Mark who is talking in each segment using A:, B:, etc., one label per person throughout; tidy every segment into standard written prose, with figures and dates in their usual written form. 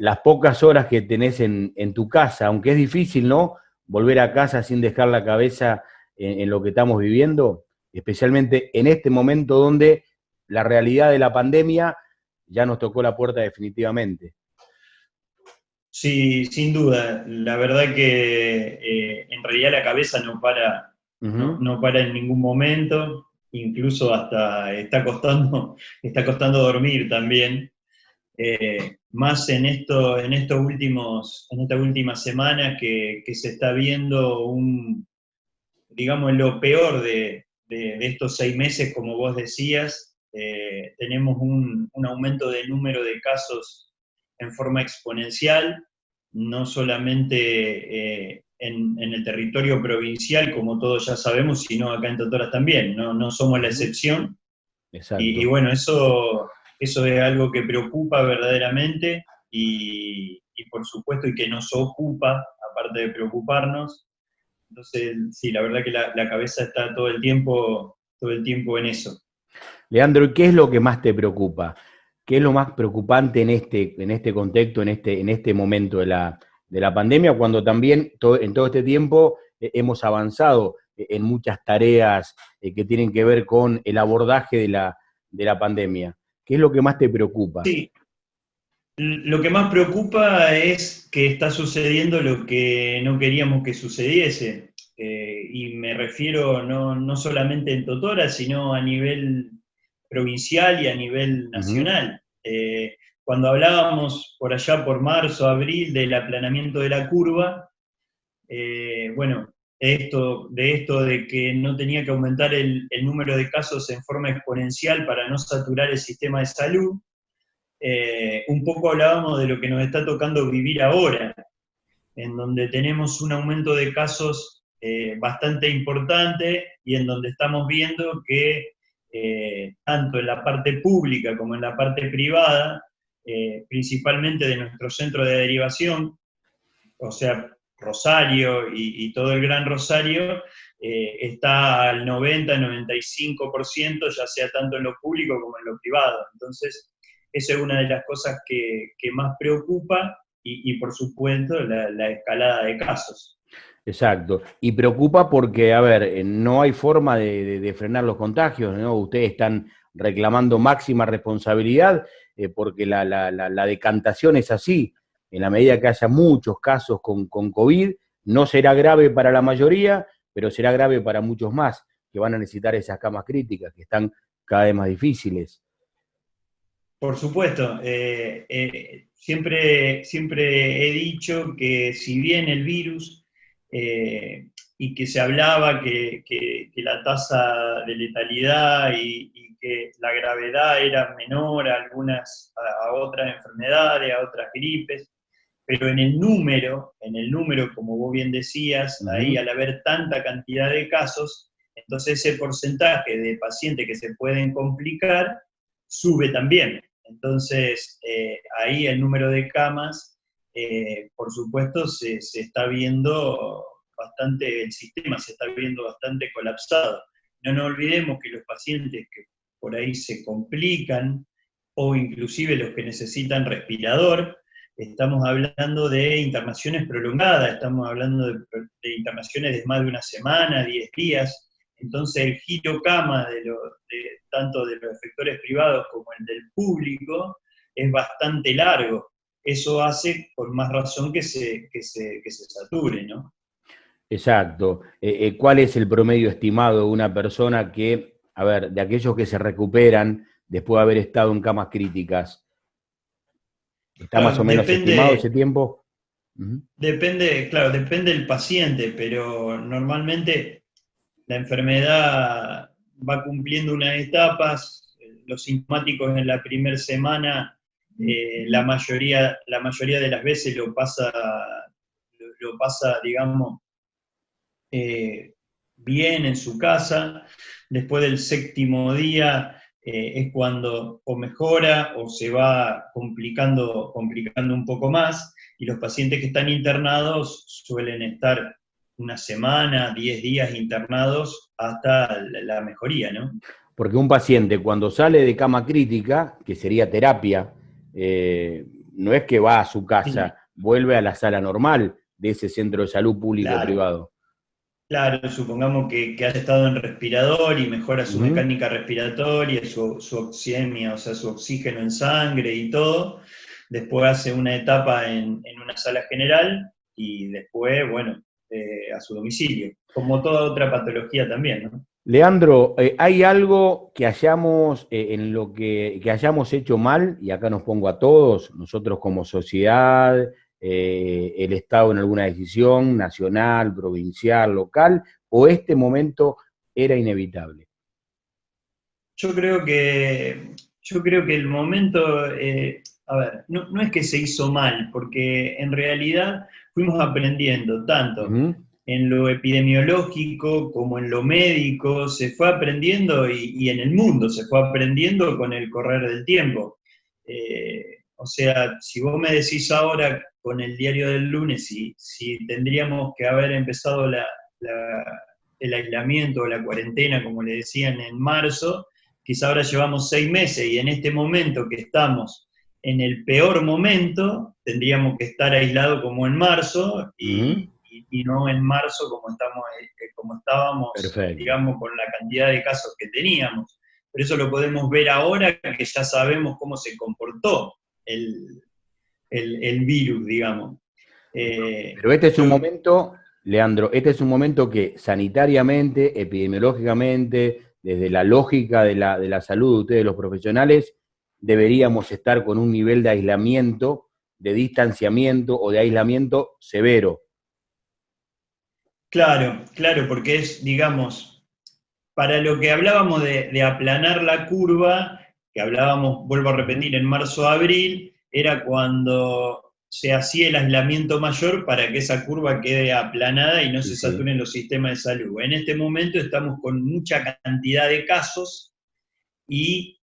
A: las pocas horas que tenés en tu casa, aunque es difícil, ¿no? Volver a casa sin dejar la cabeza en lo que estamos viviendo, especialmente en este momento donde la realidad de la pandemia ya nos tocó la puerta definitivamente.
B: Sí, sin duda. La verdad que en realidad la cabeza no para,
A: Ujú.
B: no para en ningún momento, incluso hasta está costando dormir también. Más en estas últimas semanas que se está viendo digamos, lo peor de estos 6 meses, como vos decías, tenemos un aumento de número de casos en forma exponencial, no solamente en el territorio provincial, como todos ya sabemos, sino acá en Totoras también, no somos la
A: Ujú.
B: excepción. Y
A: Exacto.
B: bueno, eso es algo que preocupa verdaderamente y por supuesto y que nos ocupa, aparte de preocuparnos. Entonces, sí, la verdad que la cabeza está todo el tiempo en eso.
A: Leandro, ¿y qué es lo que más te preocupa? ¿Qué es lo más preocupante en este contexto, en este momento de la pandemia, cuando también en todo este tiempo hemos avanzado en muchas tareas que tienen que ver con el abordaje de la pandemia? ¿Qué es lo que más te preocupa?
B: Sí, lo que más preocupa es que está sucediendo lo que no queríamos que sucediese. Y me refiero no solamente en Totora, sino a nivel provincial y a nivel
A: Ujú.
B: nacional. Cuando hablábamos por allá por marzo, abril del aplanamiento de la curva, bueno, esto de que no tenía que aumentar el número de casos en forma exponencial para no saturar el sistema de salud, un poco hablábamos de lo que nos está tocando vivir ahora, en donde tenemos un aumento de casos bastante importante y en donde estamos viendo que tanto en la parte pública como en la parte privada, principalmente de nuestro centro de derivación, o sea, Rosario y todo el Gran Rosario, está al 90-95%, ya sea tanto en lo público como en lo privado. Entonces, esa es una de las cosas que más preocupa y por supuesto, la escalada de casos.
A: Exacto. Y preocupa porque, a ver, no hay forma de frenar los contagios, ¿no? Ustedes están reclamando máxima responsabilidad porque la decantación es así. En la medida que haya muchos casos con COVID, no será grave para la mayoría, pero será grave para muchos más que van a necesitar esas camas críticas, que están cada vez más difíciles.
B: Por supuesto, siempre he dicho que si bien el virus y que se hablaba que la tasa de letalidad y que la gravedad era menor a otras enfermedades, a otras gripes, pero en el número, como vos bien decías, ahí
A: Ujú.
B: al haber tanta cantidad de casos, entonces ese porcentaje de pacientes que se pueden complicar sube también. Entonces, ahí el número de camas, por supuesto, se está viendo bastante, el sistema se está viendo bastante colapsado. No nos olvidemos que los pacientes que por ahí se complican, o inclusive los que necesitan respirador, estamos hablando de internaciones prolongadas, estamos hablando de internaciones de más de una semana, 10 días. Entonces el giro cama tanto de los efectores privados como el del público es bastante largo. Eso hace con más razón que se sature, ¿no?
A: Exacto. ¿Cuál es el promedio estimado de una persona que, a ver, de aquellos que se recuperan después de haber estado en camas críticas? ¿Está más o
B: Claro,
A: menos estimado ese tiempo? Ujú.
B: claro, depende del paciente, pero normalmente la enfermedad va cumpliendo unas etapas, los sintomáticos en la primera semana, la mayoría de las veces lo pasa, digamos, eh, bien en su casa. Después del séptimo día es cuando o mejora o se va complicando un poco más, y los pacientes que están internados suelen estar una semana, 10 días internados hasta la mejoría, ¿no?
A: Porque un paciente cuando sale de cama crítica, que sería terapia, eh, no es que va a su
B: Sí,
A: casa, vuelve a la sala normal de ese centro de salud público o
B: claro.
A: privado.
B: Claro, supongamos que haya estado en respirador y mejora su
A: Ujú.
B: mecánica respiratoria, su oxemia, o sea, su oxígeno en sangre y todo. Después hace una etapa en una sala general y después, bueno, a su domicilio, como toda otra patología también, ¿no?
A: Leandro, ¿hay algo que hayamos, en lo que hayamos hecho mal, y acá nos pongo a todos, nosotros como sociedad, el Estado en alguna decisión nacional, provincial, local, o este momento era inevitable?
B: Yo creo que, yo creo que el momento, a ver, no es que se hizo mal, porque en realidad fuimos aprendiendo tanto
A: Ujú.
B: en lo epidemiológico como en lo médico, se fue aprendiendo y en el mundo se fue aprendiendo con el correr del tiempo. O sea, si vos me decís ahora con el diario del lunes si tendríamos que haber empezado el aislamiento o la cuarentena, como le decían, en marzo, quizá ahora llevamos 6 meses y en este momento que estamos en el peor momento, tendríamos que estar aislados como en marzo
A: Ujú.
B: y no en marzo como estábamos,
A: Perfecto.
B: digamos, con la cantidad de casos que teníamos. Pero eso lo podemos ver ahora que ya sabemos cómo se comportó el, el virus, digamos.
A: Pero este es un
B: Yo
A: momento, Leandro, este es un momento que sanitariamente, epidemiológicamente, desde la lógica de la salud de ustedes, los profesionales, deberíamos estar con un nivel de aislamiento, de distanciamiento o de aislamiento severo.
B: Claro, claro, porque es, digamos, para lo que hablábamos de aplanar la curva, que hablábamos, vuelvo a
A: Ujú.
B: repetir, en marzo-abril, era cuando se hacía el aislamiento mayor para que esa curva quede aplanada y no
A: Sí,
B: se
A: sí.
B: saturen los sistemas de salud. En este momento estamos con mucha cantidad de casos y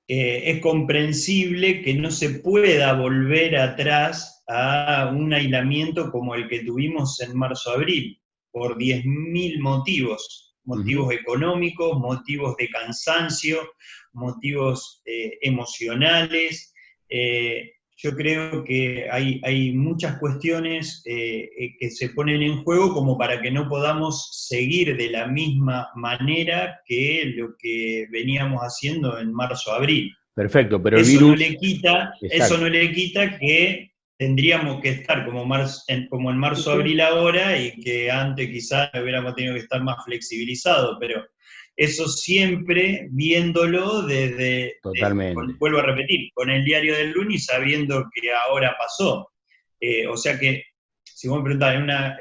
B: es comprensible que no se pueda volver atrás a un aislamiento como el que tuvimos en marzo-abril, por 10.000 motivos,
A: Ujú.
B: motivos económicos, motivos de cansancio, motivos emocionales. Yo creo que hay muchas cuestiones que se ponen en juego como para que no podamos seguir de la misma manera que lo que veníamos haciendo en marzo-abril.
A: Perfecto, pero el virus,
B: Eso no
A: exacto.
B: le quita que tendríamos que estar como en
A: Sí, sí.
B: marzo-abril ahora y que antes quizás hubiéramos tenido que estar más flexibilizados, pero eso siempre viéndolo
A: Totalmente.
B: vuelvo a repetir, con el diario del lunes y sabiendo que ahora pasó. O sea que, si vos me preguntás,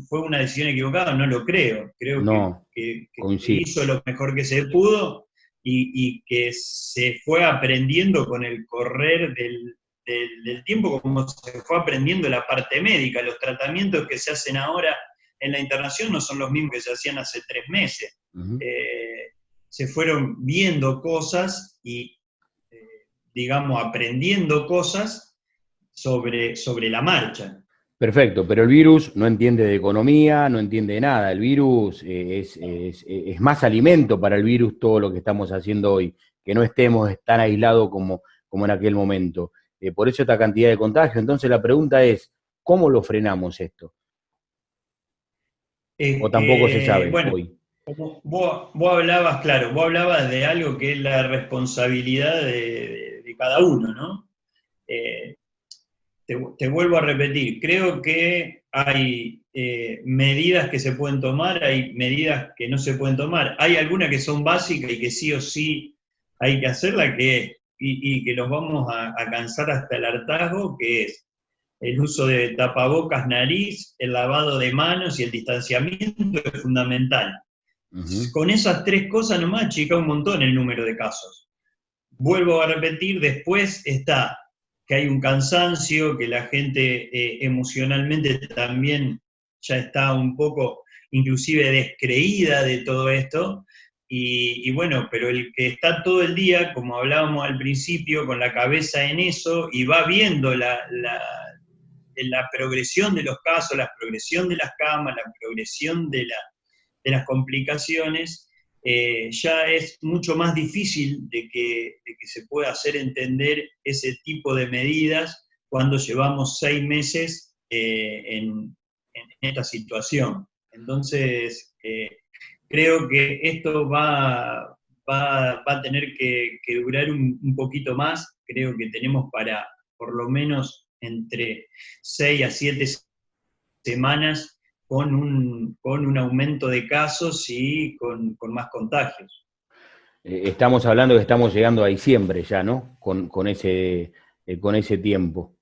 B: ¿fue una decisión equivocada? No lo creo. Creo
A: No,
B: que se
A: coincido.
B: hizo lo mejor que se pudo y que se fue aprendiendo con el correr del tiempo, como se fue aprendiendo la parte médica. Los tratamientos que se hacen ahora en la internación no son los mismos que se hacían hace 3 meses.
A: Ujú.
B: Eh, Se fueron viendo cosas y, digamos, aprendiendo cosas sobre la marcha.
A: Perfecto, pero el virus no entiende de economía, no entiende de nada. El virus es más alimento para el virus todo lo que estamos haciendo hoy, que no estemos tan aislados como en aquel momento. Por eso esta cantidad de contagios. Entonces la pregunta es, ¿cómo lo frenamos esto? O
B: Es
A: tampoco se
B: que,
A: sabe
B: bueno,
A: hoy.
B: como vos hablabas, claro, vos hablabas de algo que es la responsabilidad de cada uno, ¿no? Eh, te vuelvo a repetir, creo que hay medidas que se pueden tomar, hay medidas que no se pueden tomar. Hay algunas que son básicas y que sí o sí hay que hacerlas, y que los vamos a cansar hasta el hartazgo, que es el uso de tapabocas, nariz, el lavado de manos y el distanciamiento es fundamental.
A: Ujú.
B: Con esas tres cosas nomás chica un montón el número de casos. Vuelvo a repetir, después está que hay un cansancio, que la gente emocionalmente también ya está un poco inclusive descreída de todo esto, y bueno, pero el que está todo el día, como hablábamos al principio, con la cabeza en eso y va viendo la progresión de los casos, la progresión de las camas, la progresión de las complicaciones, ya es mucho más difícil de que se pueda hacer entender ese tipo de medidas cuando llevamos 6 meses en esta situación. Entonces, creo que esto va a tener que durar un poquito más. Creo que tenemos para por lo menos entre 6 a 7 semanas con un aumento de casos y con más contagios.
A: Estamos hablando que estamos llegando a diciembre ya, ¿no? Con ese tiempo.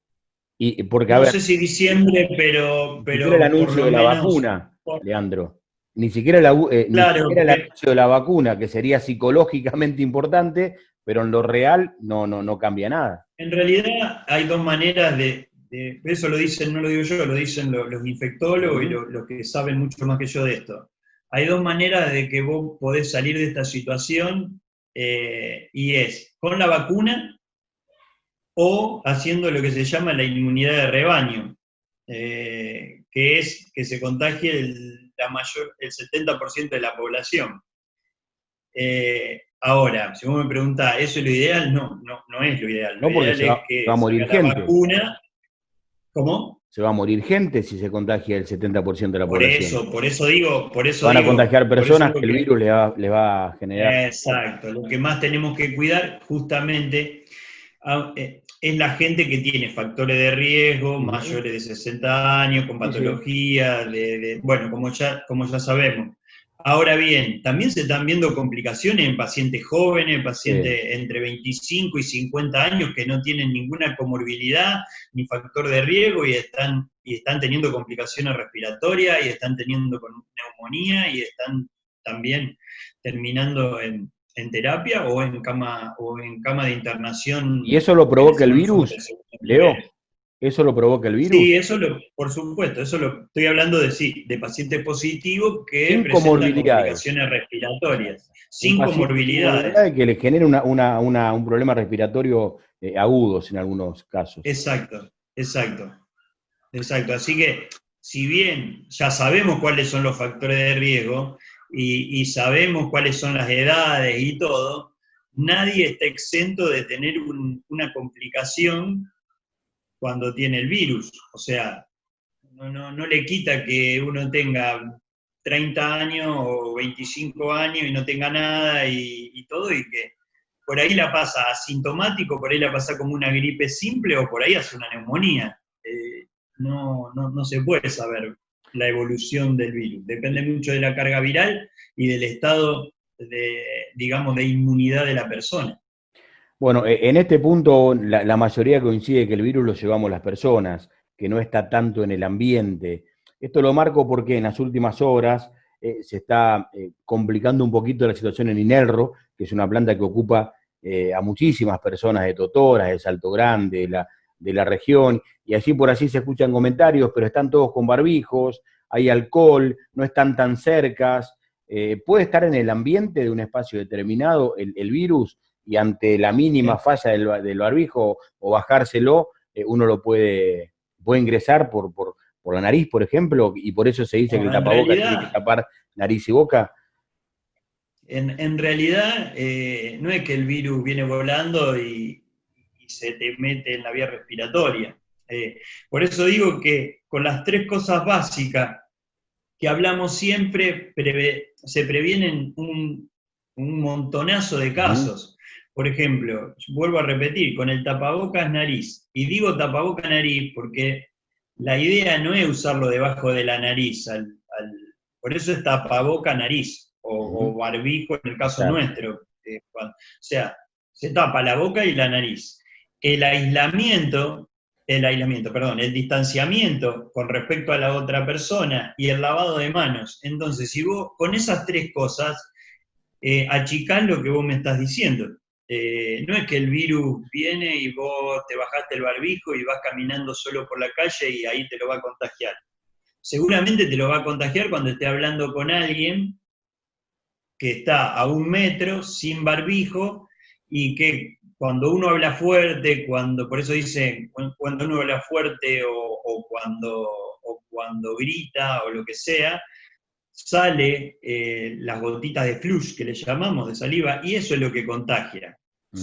A: Y porque, a
B: No
A: ver,
B: sé si diciembre,
A: ni siquiera el
B: pero por
A: anuncio
B: lo
A: de la
B: menos,
A: vacuna, Leandro, ni
B: claro,
A: siquiera el anuncio de la vacuna, que sería psicológicamente importante, pero en lo real no cambia nada.
B: en realidad hay dos maneras eso lo dicen, no lo digo yo, lo dicen los infectólogos y
A: Ujú.
B: los que saben mucho más que yo de esto. Hay dos maneras de que vos podés salir de esta situación, y es con la vacuna o haciendo lo que se llama la inmunidad de rebaño, que es que se contagie el 70% de la población. Ahora, si vos me preguntás, ¿eso es lo ideal? No es lo ideal. Lo
A: No, porque
B: ideal es
A: se va
B: que
A: a morir
B: salga la
A: gente.
B: vacuna. ¿Cómo?
A: Se va a morir gente si se contagia el 70% de la
B: Por
A: población.
B: eso, por eso digo, por
A: Se
B: eso
A: van a
B: digo,
A: contagiar
B: por eso
A: personas
B: digo
A: que el
B: que
A: virus le va a generar.
B: exacto, lo que más tenemos que cuidar justamente es la gente que tiene factores de riesgo,
A: Ujú.
B: mayores de 60 años, con
A: Sí, sí.
B: patología, bueno, como ya sabemos. Ahora bien, también se están viendo complicaciones en pacientes jóvenes,
A: Sí.
B: pacientes entre 25 y 50 años que no tienen ninguna comorbilidad ni factor de riesgo y están teniendo complicaciones respiratorias y están teniendo neumonía y están también terminando en terapia o en cama de
A: ¿Y
B: internación
A: eso lo
B: que
A: provoca el
B: necesitan fondos de
A: virus,
B: segundo nivel.
A: Leo? ¿Eso lo provoca el virus?
B: Sí, por supuesto, estoy hablando de sí, de pacientes positivos que
A: Sin
B: presentan
A: comorbilidades.
B: complicaciones respiratorias,
A: Un
B: sin
A: paciente sin
B: comorbilidades.
A: comorbilidades que le genere un problema respiratorio agudos en algunos casos.
B: Exacto, exacto, exacto. Así que, si bien ya sabemos cuáles son los factores de riesgo y sabemos cuáles son las edades y todo, nadie está exento de tener una complicación cuando tiene el virus. O sea, no le quita que uno tenga 30 años o 25 años y no tenga nada y todo, y que por ahí la pasa asintomático, por ahí la pasa como una gripe simple o por ahí hace una neumonía. No se puede saber la evolución del virus. Depende mucho de la carga viral y del estado digamos, de inmunidad de la persona.
A: Bueno, en este punto la mayoría coincide que el virus lo llevamos las personas, que no está tanto en el ambiente. Esto lo marco porque en las últimas horas se está complicando un poquito la situación en Inelro, que es una planta que ocupa a muchísimas personas de Totoras, de Salto Grande, de la región, y allí por allí se escuchan comentarios, pero están todos con barbijos, hay alcohol, no están tan cercas. ¿Puede estar en el ambiente de un espacio determinado el virus? Y ante la mínima falla del barbijo o bajárselo, uno puede ingresar por la nariz, por ejemplo, y por eso se dice que el
B: No,
A: tapaboca tiene que tapar nariz y boca.
B: en realidad, no es que el virus viene volando y se te mete en la vía respiratoria. Por eso digo que con las tres cosas básicas que hablamos siempre, se previenen un montonazo de
A: Uh -huh.
B: casos. Por ejemplo, vuelvo a repetir, con el tapabocas nariz. Y digo tapabocas nariz porque la idea no es usarlo debajo de la nariz, por eso es tapaboca nariz,
A: Uh -huh.
B: o barbijo en el caso
A: Claro.
B: nuestro. O sea, se tapa la boca y la nariz. El aislamiento, perdón, el distanciamiento con respecto a la otra persona y el lavado de manos. Entonces, si vos con esas tres cosas achicás lo que vos me estás diciendo. No es que el virus viene y vos te bajaste el barbijo y vas caminando solo por la calle y ahí te lo va a contagiar. Seguramente te lo va a contagiar cuando esté hablando con alguien que está a 1 metro, sin barbijo, y que cuando uno habla fuerte, por eso dicen, cuando uno habla fuerte o cuando grita o lo que sea, sale las gotitas de flush que le llamamos, de saliva, y eso es lo que contagia.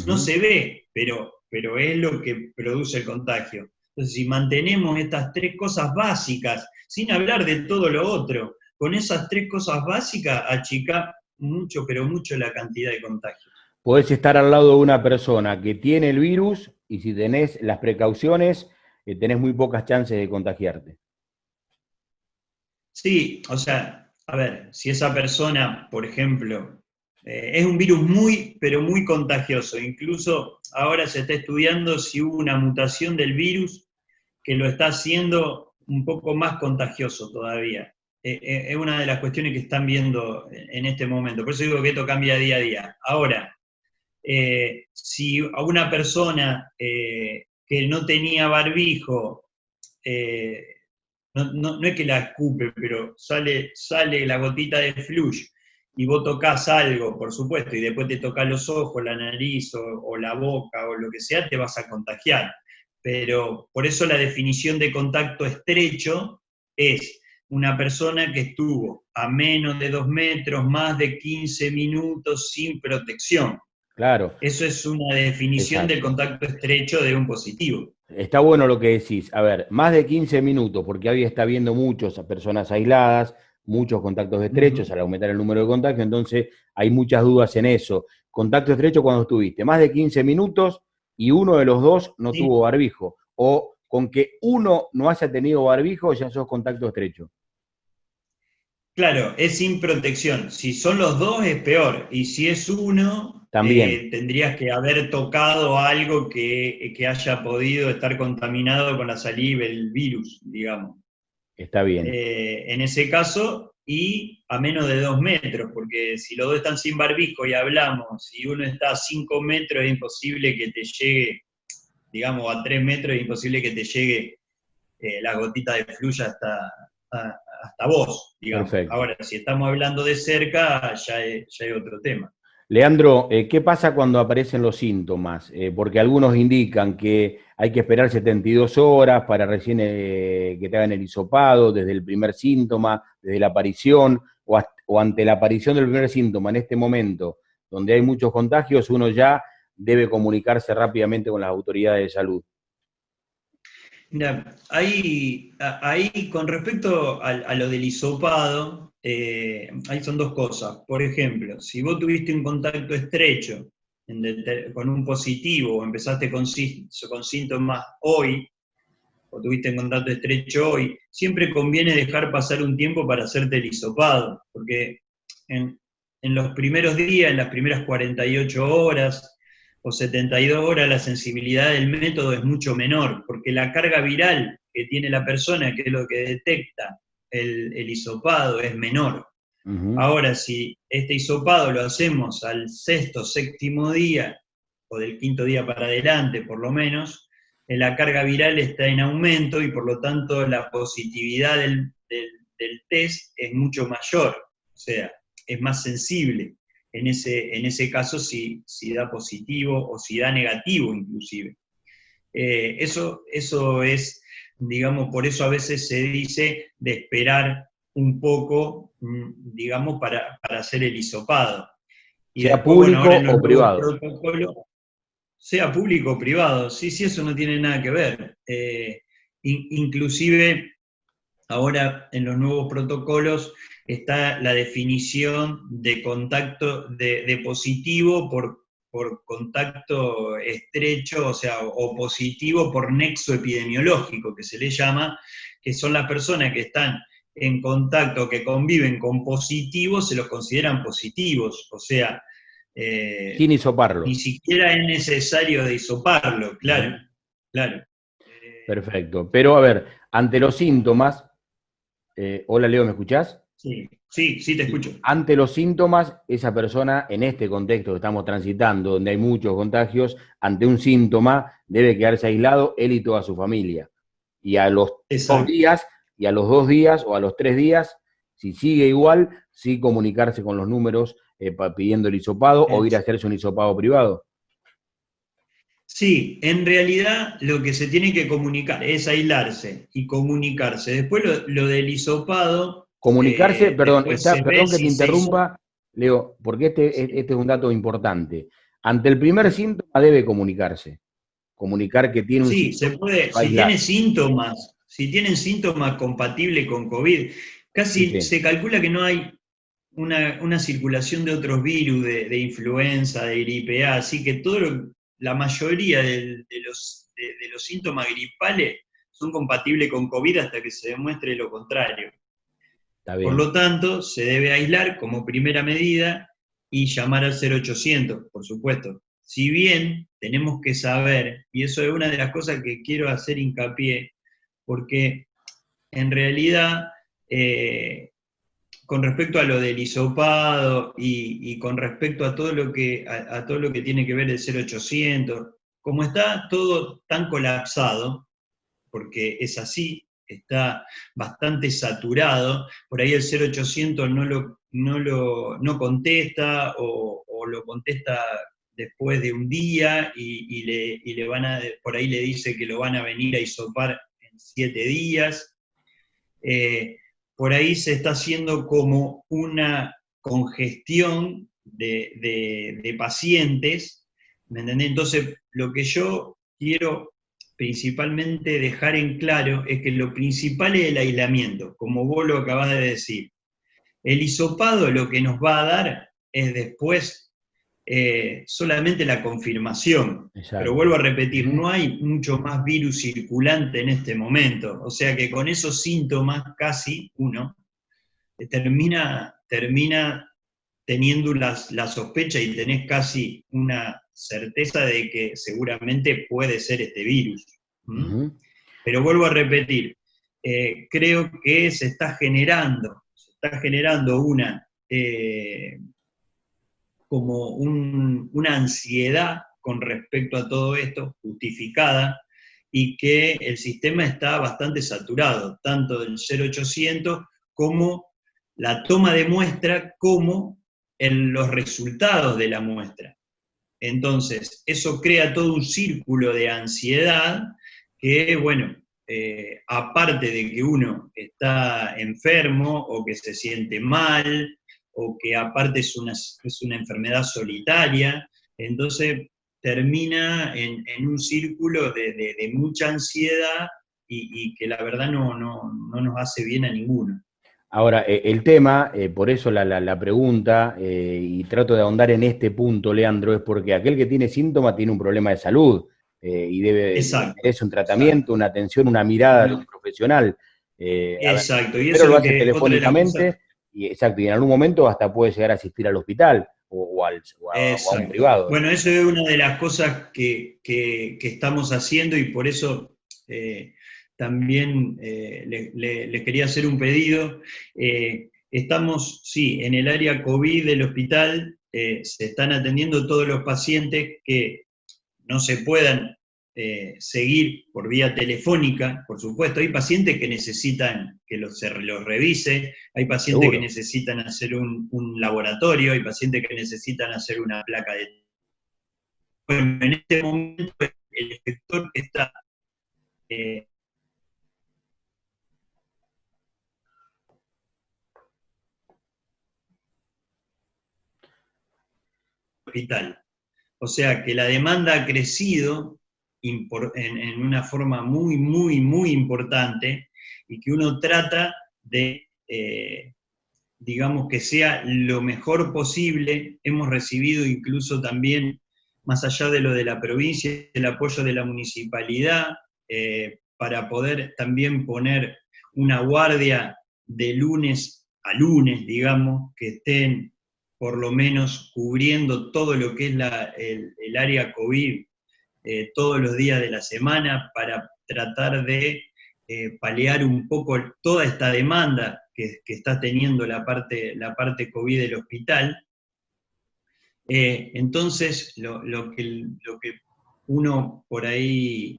B: No se ve, pero es lo que produce el contagio. Entonces, si mantenemos estas tres cosas básicas, sin hablar de todo lo otro, con esas tres cosas básicas achica mucho, pero mucho la cantidad de contagios.
A: Podés estar al lado de una persona que tiene el virus y si tenés las precauciones, tenés muy pocas chances de contagiarte.
B: Sí, o sea, a ver, si esa persona, por ejemplo, es un virus muy, pero muy contagioso, incluso ahora se está estudiando si hubo una mutación del virus que lo está haciendo un poco más contagioso todavía. Es una de las cuestiones que están viendo en este momento, por eso digo que esto cambia día a día. Ahora, si a una persona que no tenía barbijo, no es que la escupe, pero sale la gotita de flush y vos tocas algo, por supuesto, y después te tocas los ojos, la nariz o la boca o lo que sea, te vas a contagiar. Pero por eso la definición de contacto estrecho es una persona que estuvo a menos de 2 metros, más de 15 minutos sin protección.
A: Claro.
B: Eso es una definición del
A: Exacto.
B: contacto estrecho de un positivo.
A: Está bueno lo que decís. A ver, más de 15 minutos, porque hoy está viendo muchas personas aisladas, muchos contactos estrechos al aumentar el número de contagios, entonces hay muchas dudas en eso. Contacto estrecho cuando estuviste más de 15 minutos y uno de los dos no
B: Sí.
A: tuvo barbijo. O con que uno no haya tenido barbijo, ya sos contacto estrecho.
B: Claro, es sin protección. Si son los dos es peor. Y si es uno,
A: También,
B: tendrías que haber tocado algo que haya podido estar contaminado con la saliva, el virus, digamos.
A: está bien.
B: En ese caso, y a menos de 2 metros, porque si los dos están sin barbijo y hablamos, y uno está a 5 metros, es imposible que te llegue, digamos, a 3 metros, es imposible que te llegue la gotita de fluya hasta vos, digamos.
A: Perfecto.
B: Ahora, si estamos hablando de cerca, ya es otro tema.
A: Leandro, ¿qué pasa cuando aparecen los síntomas? Porque algunos indican que hay que esperar 72 horas para recién que te hagan el hisopado, desde el primer síntoma, desde la aparición, o ante la aparición del primer síntoma en este momento, donde hay muchos contagios, uno ya debe comunicarse rápidamente con las autoridades de salud.
B: Mira, ahí con respecto a lo del hisopado, ahí son dos cosas. Por ejemplo, si vos tuviste un contacto estrecho con un positivo o empezaste con síntomas hoy, o tuviste un contacto estrecho hoy, siempre conviene dejar pasar un tiempo para hacerte el hisopado, porque en los primeros días, en las primeras 48 horas, o 72 horas, la sensibilidad del método es mucho menor, porque la carga viral que tiene la persona, que es lo que detecta el hisopado, es menor. Ahora, si este hisopado lo hacemos al sexto, séptimo día, o del quinto día para adelante por lo menos, la carga viral está en aumento y por lo tanto la positividad del test es mucho mayor, o sea, es más sensible en ese caso si da positivo o si da negativo inclusive. Eso es, digamos, por eso a veces se dice de esperar un poco, digamos, para hacer el hisopado. Y
A: Sea
B: después, bueno,
A: público
B: ahora en los
A: o
B: nuevos
A: privado.
B: protocolos, sea público o privado, sí, eso no tiene nada que ver. Inclusive, ahora en los nuevos protocolos está la definición de contacto de positivo por contacto estrecho, o sea, o positivo por nexo epidemiológico, que se le llama, que son las personas que están en contacto, que conviven con positivos, se los consideran positivos, o sea,
A: Sin hisoparlo.
B: ni siquiera es necesario de hisoparlo, claro, claro.
A: Perfecto. Pero a ver, ante los síntomas, hola Leo, ¿me escuchás?
B: Sí, sí, sí, te escucho.
A: Ante los síntomas, esa persona, en este contexto que estamos transitando, donde hay muchos contagios, ante un síntoma, debe quedarse aislado él y toda su familia. Y a los 2
B: Exacto.
A: días, y a los 2 días o a los 3 días, si sigue igual, sí comunicarse con los números pidiendo el hisopado o ir a hacerse un hisopado privado.
B: Sí, en realidad lo que se tiene que comunicar es aislarse y comunicarse. Después lo del hisopado
A: Comunicarse, perdón,
B: después se ve
A: perdón que te
B: si se hizo.
A: interrumpa, Leo, porque este es un dato importante. Ante el primer síntoma debe comunicarse. Comunicar que tiene un
B: Sí, se
A: síntoma,
B: puede,
A: va a
B: si
A: aislar.
B: tiene síntomas, si tienen síntomas compatibles con COVID,
A: Sí,
B: casi
A: sí,
B: se calcula que no hay una circulación de otros virus, de influenza, de gripe A, así que la mayoría de los síntomas gripales son compatibles con COVID hasta que se demuestre lo contrario.
A: está
B: Por
A: bien.
B: lo tanto, se debe aislar como primera medida y llamar al 0800, por supuesto. Si bien tenemos que saber, y eso es una de las cosas que quiero hacer hincapié, porque en realidad, con respecto a lo del hisopado y con respecto a todo a todo lo que tiene que ver el 0800, como está todo tan colapsado, porque es así, está bastante saturado, por ahí el 0800 no contesta o lo contesta después de un día y le por ahí le dice que lo van a venir a hisopar en 7 días. Por ahí se está haciendo como una congestión de pacientes, ¿me entendés? Entonces, lo que yo quiero principalmente dejar en claro es que lo principal es el aislamiento, como vos lo acabás de decir. El hisopado lo que nos va a dar es después solamente la confirmación. Pero
A: Exacto.
B: vuelvo a repetir,
A: Ujú.
B: no hay mucho más virus circulante en este momento. O sea que con esos síntomas casi uno termina teniendo la sospecha y tenés casi una certeza de que seguramente puede ser este virus. ¿Mm?
A: Ujú.
B: Pero vuelvo a repetir, creo que se está generando como una ansiedad con respecto a todo esto, justificada, y que el sistema está bastante saturado, tanto del 0800 como la toma de muestra, como en los resultados de la muestra. Entonces, eso crea todo un círculo de ansiedad que, bueno, aparte de que uno está enfermo o que se siente mal, o que aparte es una enfermedad solitaria, entonces termina en un círculo de mucha ansiedad y que la verdad no nos hace bien a ninguno.
A: Ahora, el tema, por eso la pregunta, y trato de ahondar en este punto, Leandro, es porque aquel que tiene síntomas tiene un problema de salud y
B: Exacto,
A: merece un tratamiento,
B: exacto.
A: una atención, una mirada de un profesional. A ver,
B: Exacto, y
A: primero
B: eso es
A: lo
B: lo
A: hace
B: que, otra de las cosas.
A: telefónicamente, y exacto, y en algún momento hasta puede llegar a asistir al hospital o a un
B: Exacto.
A: privado,
B: Bueno,
A: digamos,
B: eso
A: ¿no?
B: es una de las cosas que estamos haciendo y por eso también les quería hacer un pedido. Estamos, sí, en el área COVID del hospital, se están atendiendo todos los pacientes que no se puedan seguir por vía telefónica, por supuesto. Hay pacientes que necesitan que se los revise, hay pacientes que
A: Seguro.
B: necesitan hacer un laboratorio, hay pacientes que necesitan hacer una placa de... Bueno, en este momento el sector que está eh, hospital. O sea que la demanda ha crecido en una forma muy, muy, muy importante y que uno trata de digamos, que sea lo mejor posible. Hemos recibido incluso también, más allá de lo de la provincia, el apoyo de la municipalidad, para poder también poner una guardia de lunes a lunes, digamos, que estén por lo menos cubriendo todo lo que es el área COVID todos los días de la semana para tratar de paliar un poco toda esta demanda que está teniendo la parte COVID del hospital. Entonces, lo que uno por ahí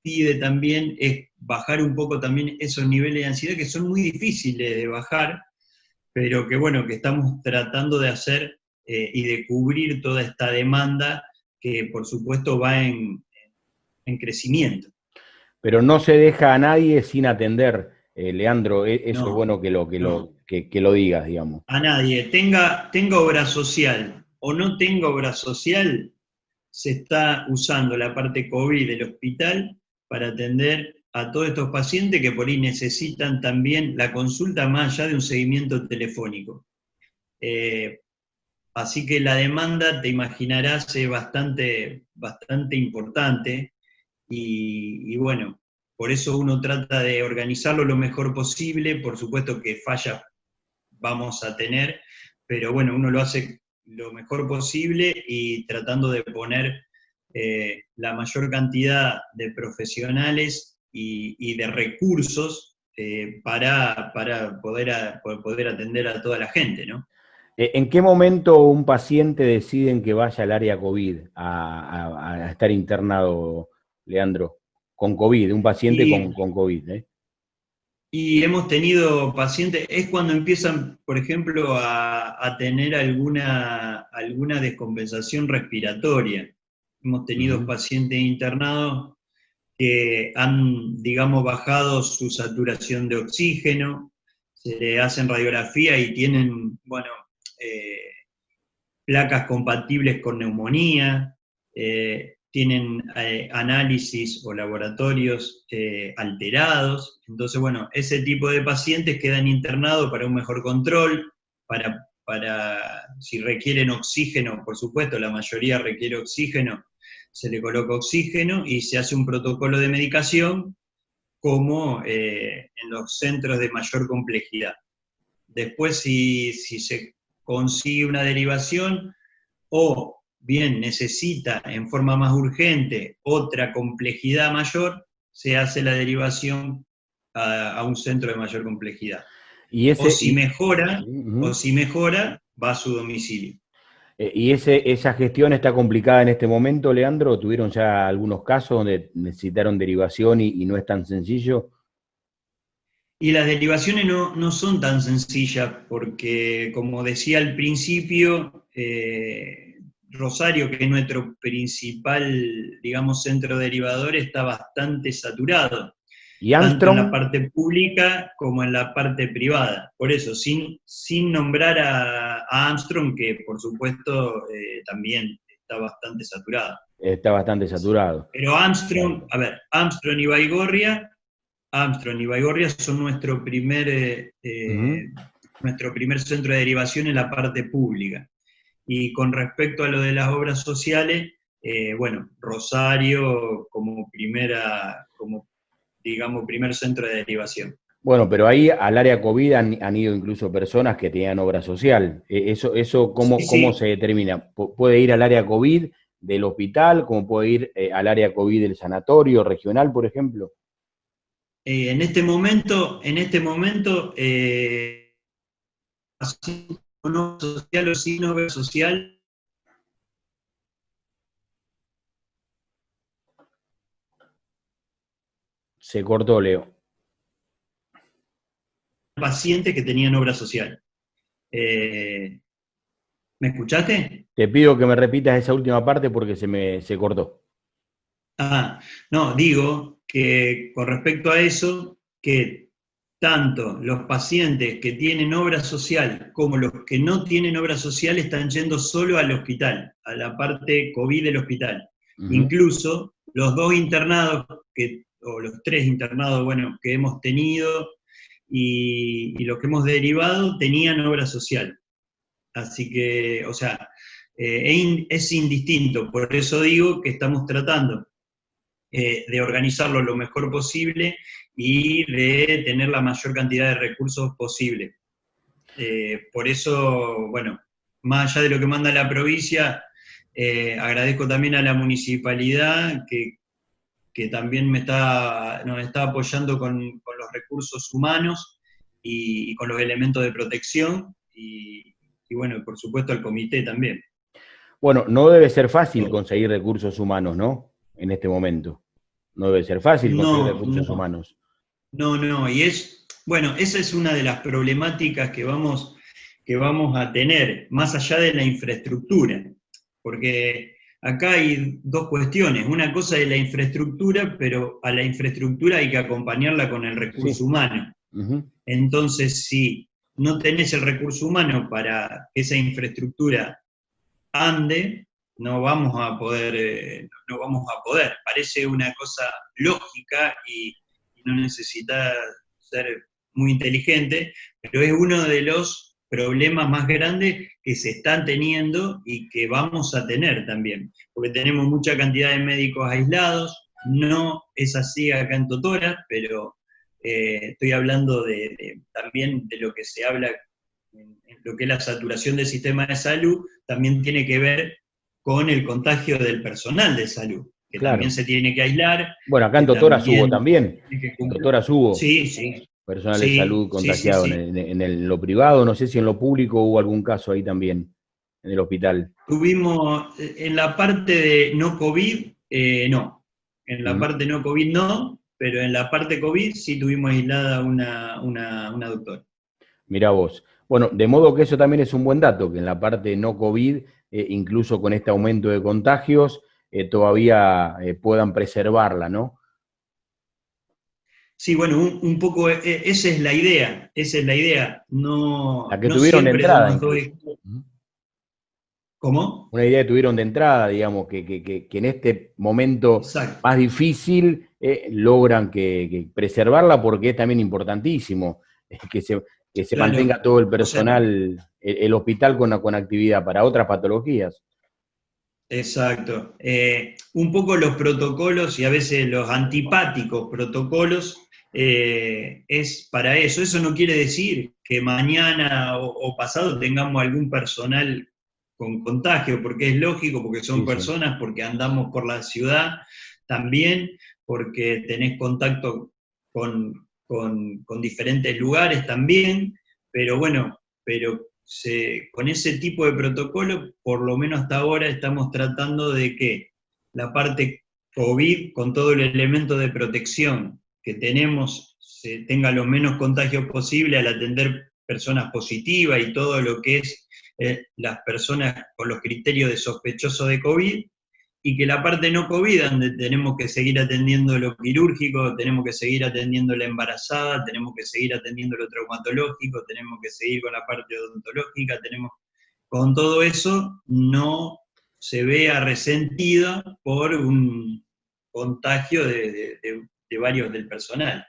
B: pide también es bajar un poco también esos niveles de ansiedad que son muy difíciles de bajar, pero que bueno, que estamos tratando de hacer y de cubrir toda esta demanda que por supuesto va en crecimiento.
A: Pero no se deja a nadie sin atender. Leandro, eso es
B: No,
A: bueno
B: no.
A: que lo digas, digamos.
B: A nadie. Tenga obra social o no tenga obra social, se está usando la parte COVID del hospital para atender a todos estos pacientes que por ahí necesitan también la consulta más allá de un seguimiento telefónico. Eh, Así que la demanda, te imaginarás, es bastante importante y bueno, por eso uno trata de organizarlo lo mejor posible. Por supuesto que fallas vamos a tener, pero bueno, uno lo hace lo mejor posible y tratando de poner la mayor cantidad de profesionales y de recursos para poder atender a toda la gente, ¿no?
A: ¿En qué momento un paciente deciden que vaya al área COVID a estar internado, Leandro? Con COVID, un paciente
B: Y,
A: con COVID, ¿eh?
B: y hemos tenido pacientes, es cuando empiezan, por ejemplo, a tener alguna descompensación respiratoria. Hemos tenido
A: Ujú.
B: pacientes internados que han, digamos, bajado su saturación de oxígeno, se le hacen radiografía y tienen, bueno, eh, placas compatibles con neumonía, tienen análisis o laboratorios alterados. Entonces, bueno, ese tipo de pacientes quedan internados para un mejor control, si requieren oxígeno, por supuesto, la mayoría requiere oxígeno, se le coloca oxígeno y se hace un protocolo de medicación como en los centros de mayor complejidad. Después, si se consigue una derivación, o bien necesita en forma más urgente otra complejidad mayor, se hace la derivación a un centro de mayor complejidad.
A: Y
B: O
A: ese,
B: si mejora, o
A: ujú.
B: si mejora, va a su domicilio.
A: ¿Y esa gestión está complicada en este momento, Leandro? ¿Tuvieron ya algunos casos donde necesitaron derivación y no es tan sencillo?
B: Y las derivaciones no son tan sencillas porque, como decía al principio, Rosario, que es nuestro principal, digamos, centro derivador, está bastante saturado,
A: ¿Y
B: tanto en la
A: Armstrong?
B: parte pública como en la parte privada. Por eso, sin nombrar a Armstrong, que por supuesto también está bastante saturado.
A: Está bastante saturado.
B: Pero Armstrong,
A: Claro.
B: a ver, Armstrong y Baigorria son
A: Ujú.
B: nuestro primer centro de derivación en la parte pública. Y con respecto a lo de las obras sociales, bueno, Rosario como digamos, primer centro de derivación.
A: Bueno, pero ahí al área COVID han ido incluso personas que tenían obra social. Eso
B: Sí,
A: ¿cómo
B: sí.
A: se determina? ¿Puede ir al área COVID del hospital, como puede ir al área COVID del sanatorio regional, por ejemplo?
B: En este momento, con obra social o sin obra social,
A: Se cortó, Leo.
B: pacientes que tenían obra social. Eh, ¿Me escuchaste?
A: Te pido que me repitas esa última parte porque se cortó.
B: Ah, no, digo que con respecto a eso, que tanto los pacientes que tienen obra social como los que no tienen obra social están yendo solo al hospital, a la parte COVID del hospital.
A: Ujú.
B: Incluso los dos internados, o los tres internados, bueno, que hemos tenido y los que hemos derivado tenían obra social. Así que, o sea, es indistinto. Por eso digo que estamos tratando de organizarlo lo mejor posible y de tener la mayor cantidad de recursos posible. Por eso, bueno, más allá de lo que manda la provincia, agradezco también a la municipalidad que también nos está apoyando con los recursos humanos y con los elementos de protección y bueno, por supuesto al comité también.
A: Bueno, no debe ser fácil
B: Todo.
A: conseguir recursos humanos, ¿no? En este momento. No debe ser fácil conseguir
B: No,
A: recursos
B: no,
A: humanos.
B: no, bueno, esa es una de las problemáticas que vamos a tener, más allá de la infraestructura, porque acá hay dos cuestiones. Una cosa es la infraestructura, pero a la infraestructura hay que acompañarla con el recurso
A: Sí,
B: humano.
A: Ujú.
B: Entonces, si no tenés el recurso humano para que esa infraestructura ande, no vamos a poder. Parece una cosa lógica y no necesita ser muy inteligente, pero es uno de los problemas más grandes que se están teniendo y que vamos a tener también, porque tenemos mucha cantidad de médicos aislados, no es así acá en Totora, pero estoy hablando también de lo que se habla en lo que es la saturación del sistema de salud, también tiene que ver con el contagio del personal de salud, que también
A: Claro.
B: se tiene que aislar,
A: Bueno, acá
B: que
A: en Totora hubo
B: también
A: también.
B: tiene que
A: En
B: cumplir.
A: Totora hubo
B: Sí, sí,
A: personal de salud
B: sí, sí, sí,
A: contagiado
B: sí.
A: en lo privado, no sé si en lo público hubo algún caso ahí también, en el hospital.
B: Tuvimos en la parte de no COVID, no. En la
A: Ujú.
B: parte no COVID no, pero en la parte COVID sí tuvimos aislada una doctora.
A: Mirá vos. Bueno, de modo que eso también es un buen dato, que en la parte no COVID, incluso con este aumento de contagios, todavía puedan preservarla, ¿no?
B: Sí, bueno, un poco esa es la idea, esa es la idea.
A: La
B: No,
A: que
B: no
A: tuvieron de
B: siempre
A: entrada
B: somos dos.
A: incluso. Ujú.
B: ¿Cómo?
A: Una idea que tuvieron de entrada, digamos, que en este momento
B: Exacto.
A: más difícil logran que preservarla porque es también importantísimo que que se
B: Claro.
A: mantenga todo el
B: O sea,
A: personal, el hospital con actividad para otras patologías.
B: exacto. Un poco los protocolos y a veces los antipáticos protocolos es para eso. Eso no quiere decir que mañana o pasado tengamos algún personal con contagio, porque es lógico, porque son
A: Sí, sí.
B: personas, porque andamos por la ciudad también, porque tenés contacto con diferentes lugares también, pero bueno, pero con ese tipo de protocolo, por lo menos hasta ahora estamos tratando de que la parte COVID, con todo el elemento de protección que tenemos, se tenga lo menos contagios posible al atender personas positivas y todo lo que es las personas con los criterios de sospechoso de COVID, y que la parte no COVID, donde tenemos que seguir atendiendo lo quirúrgico, tenemos que seguir atendiendo la embarazada, tenemos que seguir atendiendo lo traumatológico, tenemos que seguir con la parte odontológica, con todo eso no se vea resentida por un contagio de varios del personal.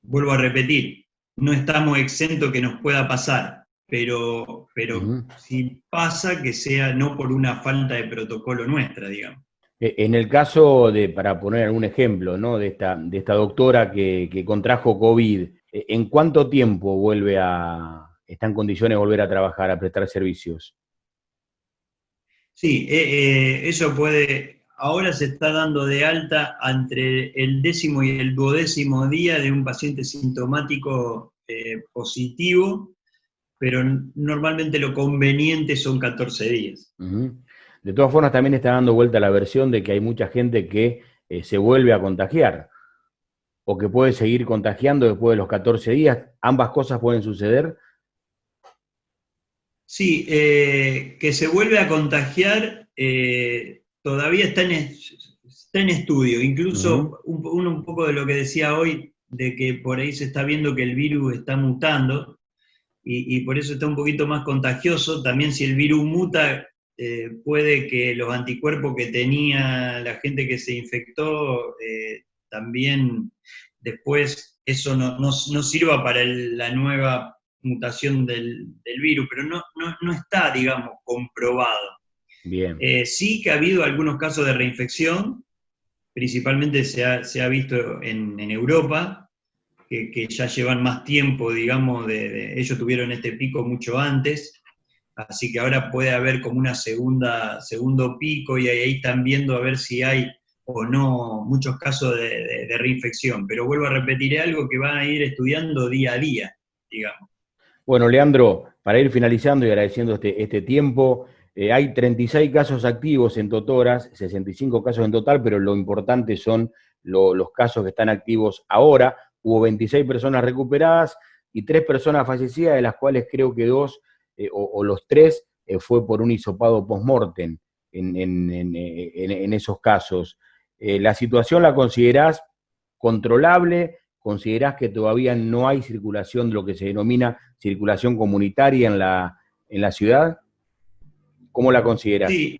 B: Vuelvo a repetir, no estamos exentos que nos pueda pasar, pero
A: Ujú.
B: si pasa, que sea no por una falta de protocolo nuestra, digamos.
A: En el caso de, para poner algún ejemplo, ¿no? De esta doctora que contrajo COVID, ¿en cuánto tiempo está en condiciones de volver a trabajar, a prestar servicios?
B: Sí, eso ahora se está dando de alta entre el 10º y el 12º día de un paciente sintomático positivo, pero normalmente lo conveniente son 14 días.
A: Ujú. De todas formas, también está dando vuelta la versión de que hay mucha gente que se vuelve a contagiar o que puede seguir contagiando después de los 14 días. Ambas cosas pueden suceder.
B: Sí, que se vuelve a contagiar todavía está en estudio.
A: Ujú.
B: Incluso un poco de lo que decía hoy, de que por ahí se está viendo que el virus está mutando y por eso está un poquito más contagioso. También si el virus muta, puede que los anticuerpos que tenía la gente que se infectó también después eso no sirva para la nueva mutación del virus, pero no está, digamos, comprobado.
A: Bien.
B: Sí que ha habido algunos casos de reinfección, principalmente se ha visto en Europa, que ya llevan más tiempo, digamos, ellos tuvieron este pico mucho antes, así que ahora puede haber como una segundo pico y ahí están viendo a ver si hay o no muchos casos de reinfección. Pero vuelvo a repetir algo que van a ir estudiando día a día, digamos.
A: Bueno, Leandro, para ir finalizando y agradeciendo este tiempo, hay 36 casos activos en Totoras, 65 casos en total, pero lo importante son los casos que están activos ahora. Hubo 26 personas recuperadas y 3 personas fallecidas, de las cuales creo que 2 o los 3 fue por un hisopado post-mortem en esos casos. ¿La situación la considerás controlable? ¿considerás que todavía no hay circulación de lo que se denomina circulación comunitaria en la ciudad? ¿Cómo la considerás?
B: Sí,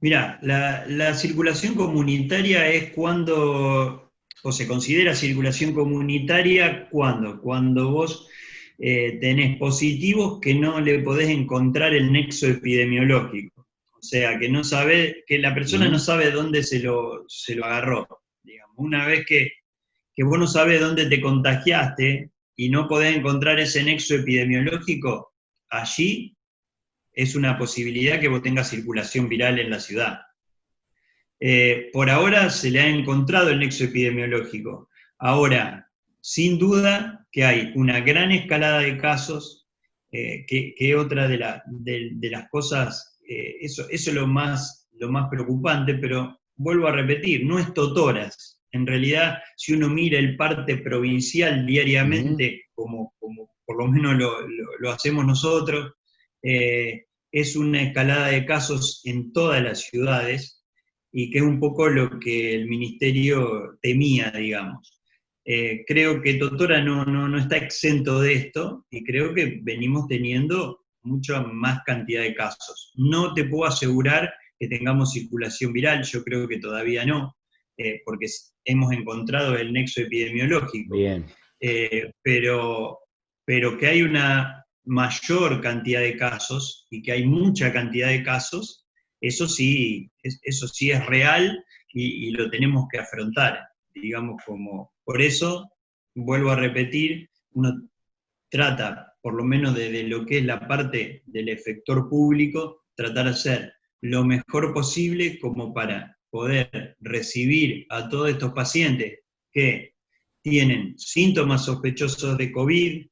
B: mira, la circulación comunitaria es cuando, o se considera circulación comunitaria cuando vos tenés positivos que no le podés encontrar el nexo epidemiológico. O sea, que no sabe, que la persona no sabe dónde se lo agarró. Digamos. Una vez que vos no sabés dónde te contagiaste y no podés encontrar ese nexo epidemiológico, allí es una posibilidad que vos tengas circulación viral en la ciudad. Por ahora se le ha encontrado el nexo epidemiológico. Ahora, sin duda que hay una gran escalada de casos, que otra de las cosas, eso es lo más preocupante, pero vuelvo a repetir, no es totoras. En realidad, si uno mira el parte provincial diariamente, como por lo menos lo hacemos nosotros, es una escalada de casos en todas las ciudades, y que es un poco lo que el ministerio temía, digamos. Creo que Totora no está exento de esto, y creo que venimos teniendo mucha más cantidad de casos. No te puedo asegurar que tengamos circulación viral, yo creo que todavía no, porque hemos encontrado el nexo epidemiológico.
A: Bien.
B: Pero que hay una mayor cantidad de casos, y que hay mucha cantidad de casos, eso sí es real, y lo tenemos que afrontar, digamos, como, por eso, vuelvo a repetir, uno trata, por lo menos desde lo que es la parte del efector público, tratar de hacer lo mejor posible como para poder recibir a todos estos pacientes que tienen síntomas sospechosos de COVID,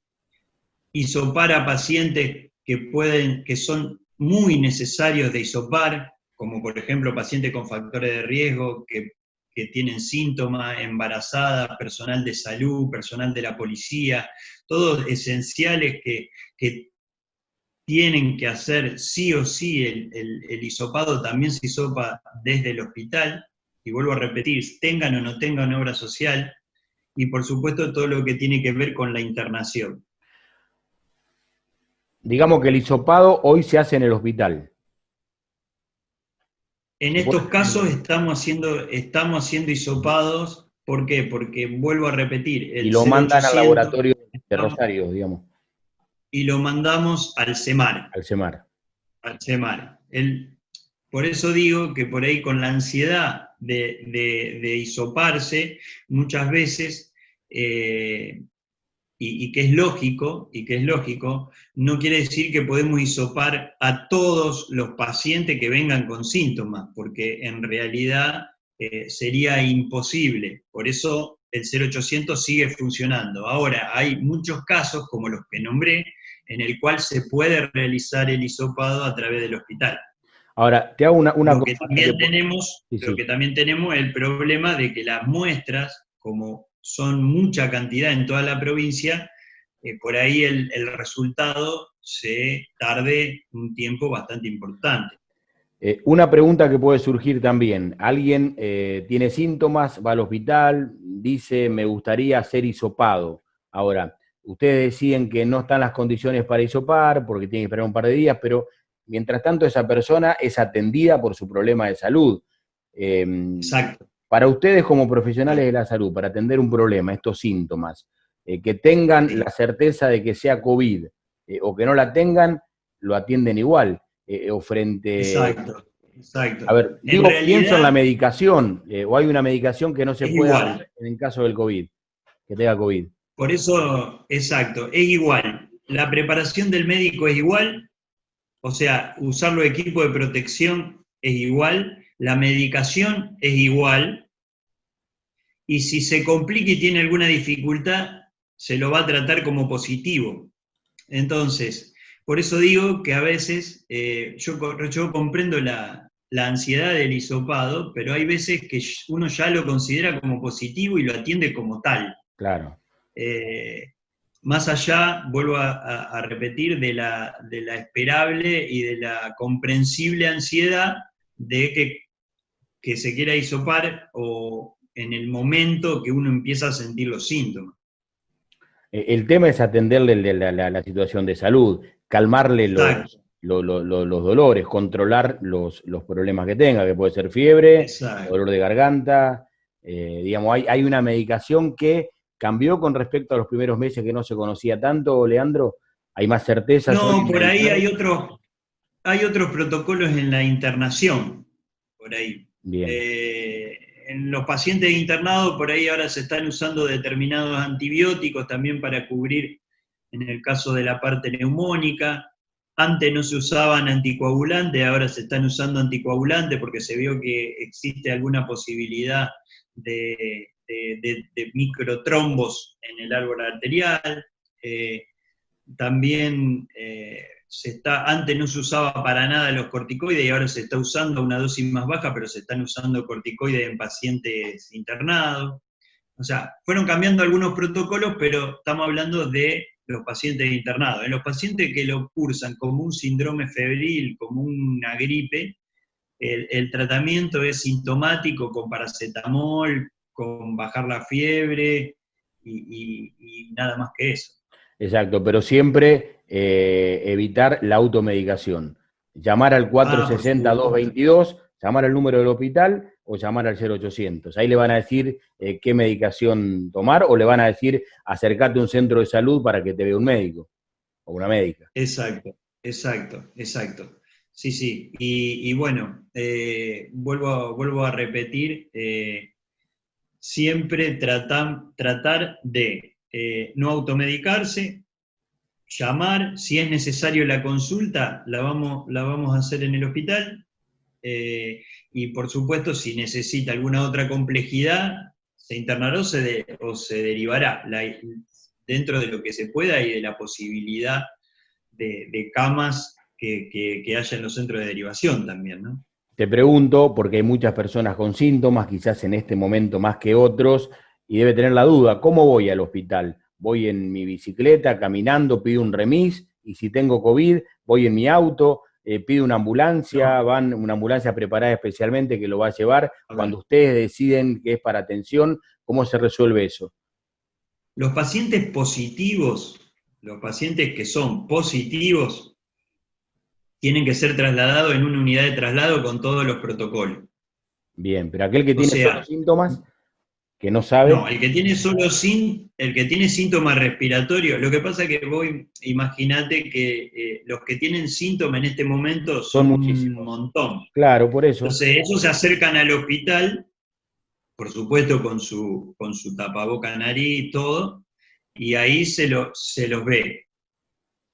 B: hisopar a pacientes que son muy necesarios de hisopar, como por ejemplo pacientes con factores de riesgo, que tienen síntomas, embarazadas, personal de salud, personal de la policía, todos esenciales que tienen que hacer sí o sí el hisopado. También se hisopa desde el hospital, y vuelvo a repetir, tengan o no tengan obra social, y por supuesto todo lo que tiene que ver con la internación.
A: Digamos que el hisopado hoy se hace en el hospital.
B: En estos casos estamos haciendo hisopados. ¿Por qué? Porque vuelvo a repetir,
A: Y
B: el
A: lo mandan al
B: 0800
A: laboratorio de Rosario, digamos,
B: y lo mandamos al CEMAR.
A: al CEMAR.
B: Al CEMAR. Por eso digo que por ahí, con la ansiedad de hisoparse, muchas veces, y que es lógico, no quiere decir que podemos hisopar a todos los pacientes que vengan con síntomas, porque en realidad sería imposible. Por eso el 0800 sigue funcionando. Ahora, hay muchos casos, como los que nombré, en el cual se puede realizar el hisopado a través del hospital.
A: Ahora, te hago una
B: Lo que
A: consulta
B: también tenemos,
A: sí,
B: lo
A: sí.
B: que también tenemos es el problema de que las muestras, como son mucha cantidad en toda la provincia, por ahí el resultado se tarde un tiempo bastante importante.
A: Una pregunta que puede surgir también. Alguien tiene síntomas, va al hospital, dice, me gustaría ser hisopado. Ahora, ustedes deciden que no están las condiciones para hisopar porque tiene que esperar un par de días, pero mientras tanto esa persona es atendida por su problema de salud.
B: Exacto.
A: Para ustedes como profesionales de la salud, para atender un problema, estos síntomas, que tengan la certeza de que sea COVID o que no la tengan, lo atienden igual. O frente...
B: Exacto, exacto.
A: A ver,
B: En
A: digo, pienso en la
B: realidad
A: medicación, o hay una medicación que no se
B: es
A: pueda
B: igual.
A: dar en el caso del COVID, que tenga COVID.
B: Por eso, exacto, es igual. La preparación del médico es igual, o sea, usar los equipos de protección es igual, la medicación es igual, y si se complica y tiene alguna dificultad, se lo va a tratar como positivo. Entonces, por eso digo que a veces yo comprendo la ansiedad del hisopado, pero hay veces que uno ya lo considera como positivo y lo atiende como tal.
A: Claro.
B: Más allá, vuelvo a repetir, de la esperable y de la comprensible ansiedad de que se quiera hisopar, en el momento que uno empieza a sentir los síntomas.
A: El tema es atenderle la situación de salud, calmarle
B: Exacto,
A: los dolores, controlar los problemas que tenga, que puede ser fiebre,
B: exacto.
A: dolor de garganta. Digamos, hay una medicación que cambió con respecto a los primeros meses que no se conocía tanto, Leandro. ¿Hay más certezas hoy
B: No,
A: en
B: por ahí
A: medicar?
B: hay otros protocolos en la internación, por ahí.
A: Bien.
B: En los pacientes internados, por ahí ahora se están usando determinados antibióticos también para cubrir, en el caso de la parte neumónica. Antes no se usaban anticoagulantes, ahora se están usando anticoagulantes porque se vio que existe alguna posibilidad de microtrombos en el árbol arterial. Eh, También antes no se usaba para nada los corticoides y ahora se está usando a una dosis más baja, pero se están usando corticoides en pacientes internados. O sea, fueron cambiando algunos protocolos, pero estamos hablando de los pacientes internados. En los pacientes que lo cursan como un síndrome febril, como una gripe, el tratamiento es sintomático con paracetamol, con bajar la fiebre y nada más que eso.
A: Exacto, pero siempre evitar la automedicación. Llamar al
B: Ah, por supuesto.
A: 460-222, llamar al número del hospital o llamar al 0800. Ahí le van a decir qué medicación tomar o le van a decir acércate a un centro de salud para que te vea un médico o una médica.
B: Exacto, exacto, exacto. Sí, sí. Y bueno, vuelvo a repetir, siempre tratar de no automedicarse, llamar, si es necesario la consulta, la vamos a hacer en el hospital, y por supuesto, si necesita alguna otra complejidad, se internará o se derivará dentro de lo que se pueda y de la posibilidad de camas que haya en los centros de derivación también, ¿no?
A: Te pregunto, porque hay muchas personas con síntomas, quizás en este momento más que otros, y debe tener la duda, ¿cómo voy al hospital? ¿Voy en mi bicicleta, caminando, pido un remis? Y si tengo COVID, voy en mi auto, pido una ambulancia,
B: No,
A: van una ambulancia preparada especialmente que lo va a llevar.
B: a
A: Cuando
B: ver,
A: ustedes deciden que es para atención, ¿cómo se resuelve eso?
B: los pacientes positivos, los pacientes que son positivos, tienen que ser trasladados en una unidad de traslado con todos los protocolos.
A: Bien, pero aquel que
B: O
A: tiene solo
B: sea,
A: síntomas, que no
B: no,
A: sabe,
B: el que tiene síntomas respiratorios, lo que pasa es que imagínate que los que tienen síntomas en este momento
A: son
B: son un
A: muchísimos.
B: montón.
A: Claro, por eso.
B: Entonces, ellos se acercan al hospital, por supuesto con su tapaboca nariz y todo, y ahí se los ve.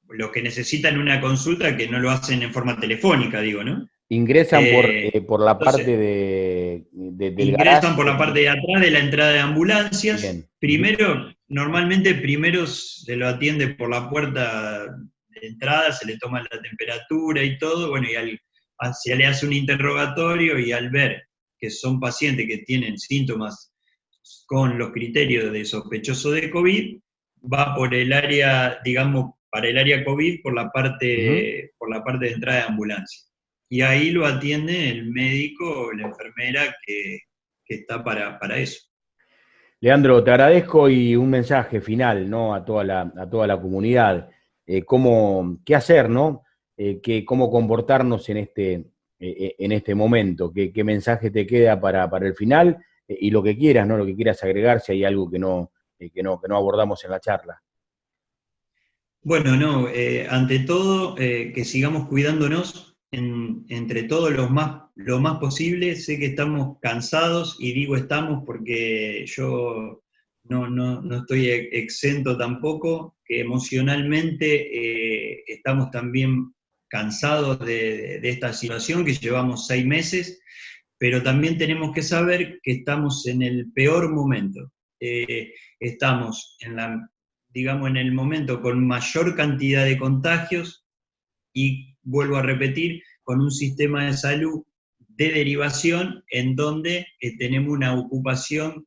B: Los que necesitan una consulta, que no lo hacen en forma telefónica, digo, ¿no?
A: Ingresan por la parte
B: Entonces,
A: del
B: ingresan por
A: garaje.
B: la parte de atrás de la entrada de ambulancias.
A: Bien. Ujú.
B: Normalmente primero se lo atiende por la puerta de entrada, se le toma la temperatura y todo, bueno, se le hace un interrogatorio y al ver que son pacientes que tienen síntomas con los criterios de sospechoso de COVID, va por el área, digamos, para el área COVID
A: Ujú.
B: por la parte de entrada de ambulancia. Y ahí lo atiende el médico o la enfermera que está para eso.
A: Leandro, te agradezco y un mensaje final, ¿no? A toda la comunidad. ¿Qué hacer, ¿no? Cómo comportarnos en este momento. ¿Qué mensaje te queda para el final? Y lo que quieras, ¿no? Lo que quieras agregar si hay algo que no abordamos en la charla.
B: Bueno, no, ante todo, que sigamos cuidándonos entre todos lo más posible. Sé que estamos cansados y digo estamos porque yo no estoy exento tampoco, que emocionalmente estamos también cansados de esta situación que llevamos 6 meses, pero también tenemos que saber que estamos en el peor momento. Estamos digamos, en el momento con mayor cantidad de contagios y, vuelvo a repetir, con un sistema de salud de derivación en donde tenemos una ocupación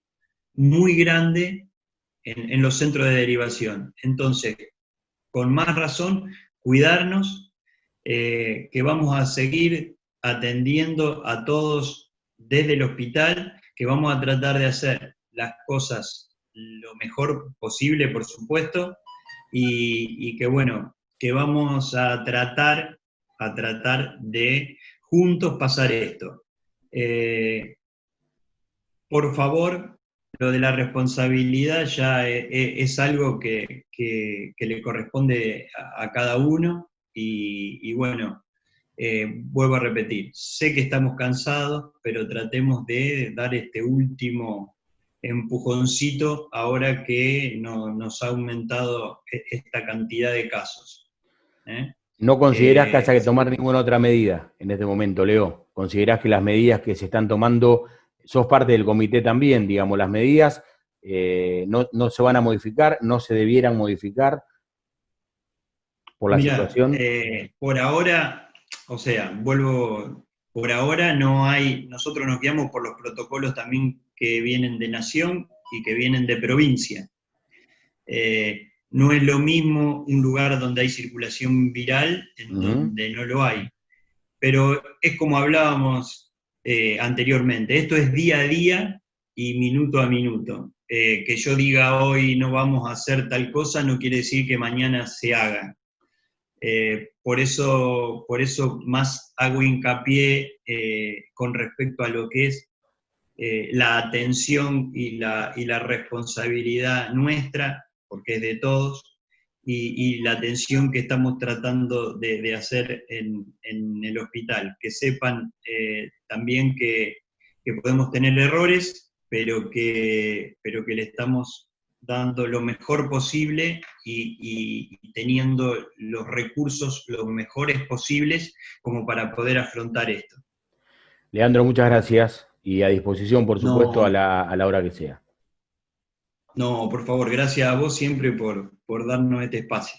B: muy grande en los centros de derivación. Entonces, con más razón, cuidarnos, que vamos a seguir atendiendo a todos desde el hospital, que vamos a tratar de hacer las cosas lo mejor posible, por supuesto, y que bueno, que vamos a tratar de juntos pasar esto. Por favor, lo de la responsabilidad ya es algo que le corresponde a cada uno y bueno, vuelvo a repetir, sé que estamos cansados, pero tratemos de dar este último empujoncito ahora que nos ha aumentado esta cantidad de casos. ¿Eh?
A: ¿No considerás que haya que
B: Así
A: tomar
B: que,
A: ninguna otra medida en este momento, Leo? ¿Considerás que las medidas que se están tomando, sos parte del comité también, digamos, las medidas no se van a modificar, no se debieran modificar por la
B: mira,
A: situación?
B: por ahora, o sea, vuelvo, por ahora no hay, nosotros nos guiamos por los protocolos también que vienen de nación y que vienen de provincia. No es lo mismo un lugar donde hay circulación viral en
A: Ujú.
B: donde no lo hay. Pero es como hablábamos anteriormente, esto es día a día y minuto a minuto. Que yo diga hoy no vamos a hacer tal cosa no quiere decir que mañana se haga. Por eso más hago hincapié con respecto a lo que es la atención y la responsabilidad nuestra, porque es de todos, y la atención que estamos tratando de hacer en el hospital. Que sepan también que podemos tener errores, pero que le estamos dando lo mejor posible y teniendo los recursos los mejores posibles como para poder afrontar esto.
A: Leandro, muchas gracias y a disposición, por supuesto,
B: No,
A: a la hora que sea.
B: no, por favor, gracias a vos siempre por darnos este espacio.